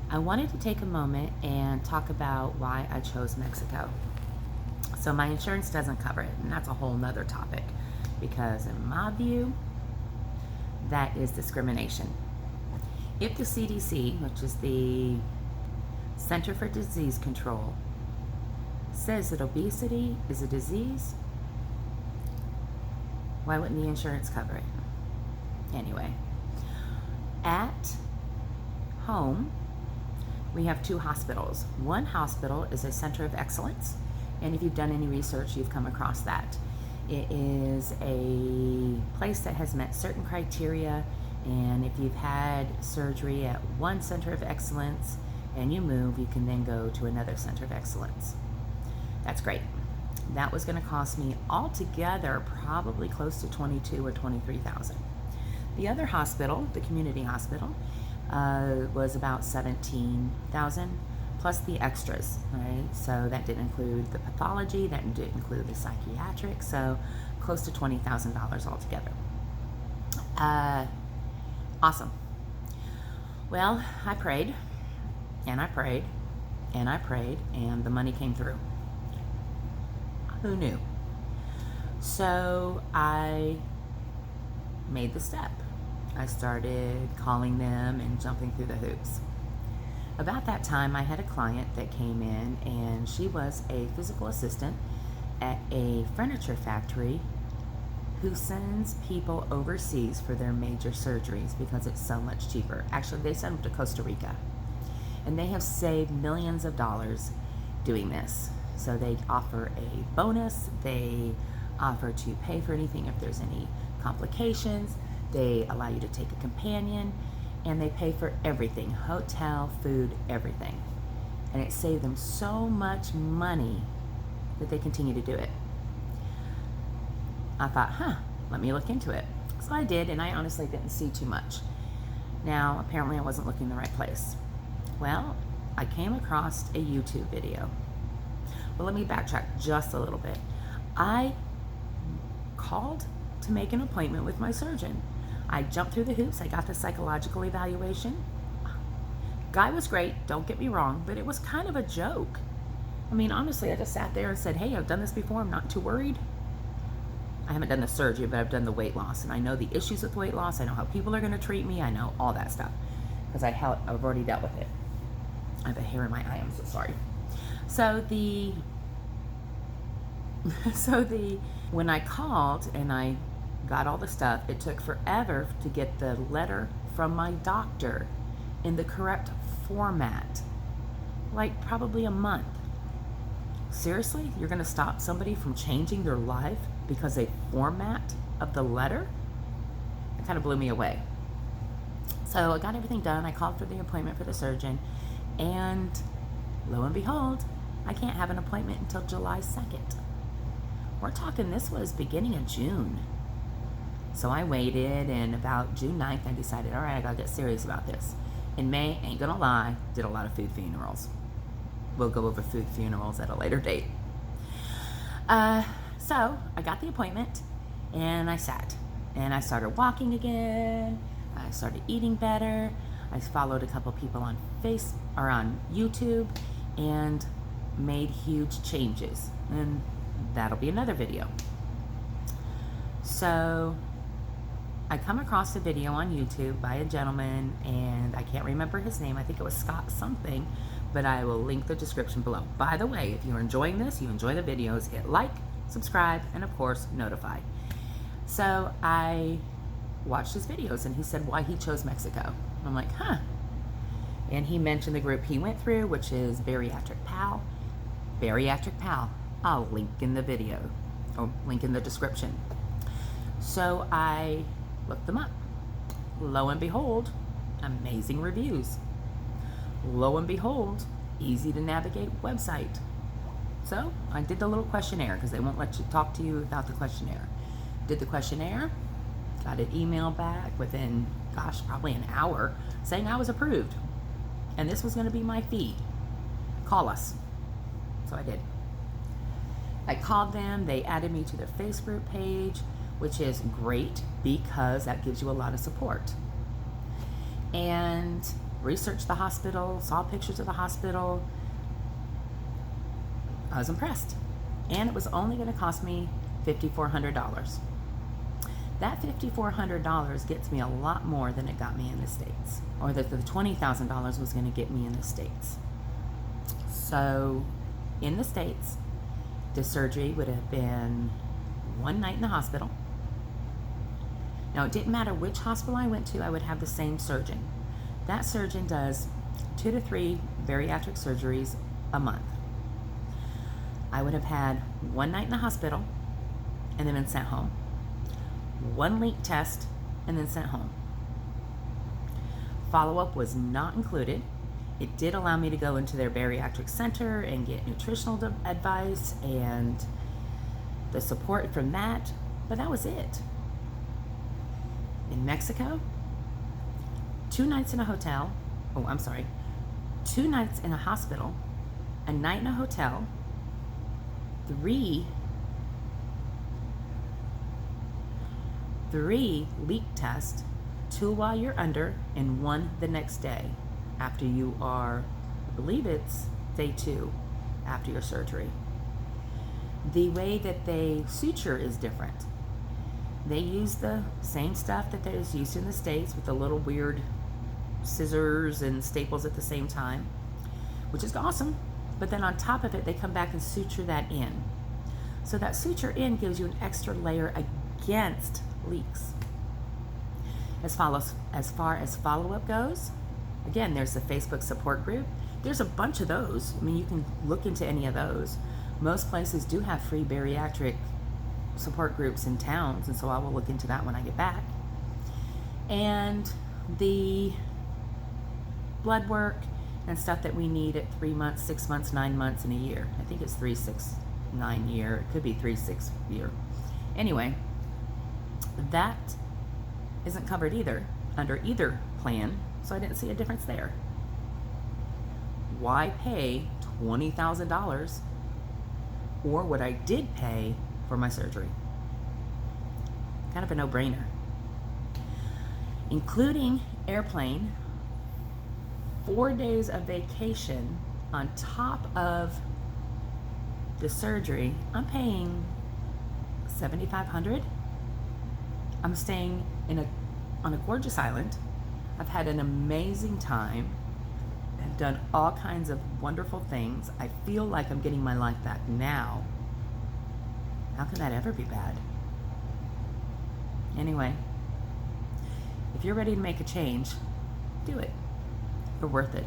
I wanted to take a moment and talk about why I chose Mexico. So my insurance doesn't cover it, and that's a whole nother topic because in my view, that is discrimination. If the CDC, which is the Center for Disease Control, says that obesity is a disease, why wouldn't the insurance cover it? Anyway, at home, we have two hospitals. One hospital is a center of excellence, and if you've done any research, you've come across that. It is a place that has met certain criteria, and if you've had surgery at one center of excellence and you move, you can then go to another center of excellence. That's great. That was going to cost me altogether probably close to $22,000 or $23,000. The other hospital, the community hospital, was about $17,000 plus the extras, right? So that didn't include the pathology, that didn't include the psychiatric, so close to $20,000 altogether. Awesome. Well, I prayed, and I prayed, and I prayed, and the money came through. Who knew? So I made the step. I started calling them and jumping through the hoops. About that time, I had a client that came in, and she was a physical assistant at a furniture factory who sends people overseas for their major surgeries because it's so much cheaper. Actually, they send them to Costa Rica, and they have saved millions of dollars doing this. So they offer a bonus. They offer to pay for anything if there's any complications. They allow you to take a companion, and they pay for everything, hotel, food, everything. And it saved them so much money that they continue to do it. I thought, let me look into it. So I did, and I honestly didn't see too much. Now, apparently I wasn't looking in the right place. Well, I came across a YouTube video. Well, let me backtrack just a little bit. I called to make an appointment with my surgeon. I jumped through the hoops. I got the psychological evaluation. Guy was great, don't get me wrong, but it was kind of a joke. I mean, honestly, I just sat there and said, hey, I've done this before. I'm not too worried. I haven't done the surgery, but I've done the weight loss, and I know the issues with weight loss. I know how people are going to treat me. I know all that stuff because I've already dealt with it. I have a hair in my eye. I'm so sorry. When I called and I got all the stuff, it took forever to get the letter from my doctor in the correct format. Like probably a month. Seriously? You're going to stop somebody from changing their life because a format of the letter? It kind of blew me away. So I got everything done. I called for the appointment for the surgeon, and lo and behold, I can't have an appointment until July 2nd. We're talking, this was beginning of June. So I waited, and about June 9th, I decided, all right, I gotta get serious about this. In May, ain't gonna lie, did a lot of food funerals. We'll go over food funerals at a later date. So I got the appointment, and I sat, and I started walking again. I started eating better. I followed a couple people on YouTube, and made huge changes. And that'll be another video. So I come across a video on YouTube by a gentleman, and I can't remember his name. I think it was Scott something, but I will link the description below. By the way, if you're enjoying this, you enjoy the videos, hit like, subscribe, and of course, notify. So I watched his videos, and he said why he chose Mexico. I'm like, And he mentioned the group he went through, which is Bariatric Pal. Bariatric Pal. I'll link in the video, or link in the description. So I looked them up. Lo and behold, amazing reviews. Lo and behold, easy to navigate website. So I did the little questionnaire because they won't let you talk to you without the questionnaire. Did the questionnaire, got an email back within, probably an hour saying I was approved. And this was going to be my fee. Call us. So I did. I called them. They added me to their Facebook page, which is great because that gives you a lot of support. And researched the hospital, saw pictures of the hospital. I was impressed. And it was only going to cost me $5,400. That $5,400 gets me a lot more than it got me in the States, or that the $20,000 was going to get me in the States. So in the States, the surgery would have been 1 night in the hospital. Now, it didn't matter which hospital I went to, I would have the same surgeon. That surgeon does 2 to 3 bariatric surgeries a month. I would have had 1 night in the hospital and then been sent home. 1 leak test and then sent home. Follow-up was not included. It did allow me to go into their bariatric center and get nutritional advice and the support from that, but that was it. In Mexico, 2 nights in a hotel, 2 nights in a hospital, a night in a hotel, 3 leak tests, 2 while you're under and 1 the next day after you are, I believe it's day 2 after your surgery. The way that they suture is different. They use the same stuff that is used in the States with the little weird scissors and staples at the same time, which is awesome. But then on top of it, they come back and suture that in. So that suture in gives you an extra layer against leaks. As far as follow-up goes, again, there's the Facebook support group. There's a bunch of those. I mean, you can look into any of those. Most places do have free bariatric support groups in towns, and so I will look into that when I get back. And the blood work and stuff that we need at 3 months, 6 months, 9 months, and a year. I think it's 3, 6, 9 year. It could be 3, 6 year. Anyway, that isn't covered either under either plan, so I didn't see a difference there. Why pay $20,000 or what I did pay for my surgery? Kind of a no-brainer. Including airplane, 4 days of vacation on top of the surgery, I'm paying $7,500. I'm staying on a gorgeous island. I've had an amazing time. I've done all kinds of wonderful things. I feel like I'm getting my life back now. How can that ever be bad? Anyway, if you're ready to make a change, do it. You're worth it.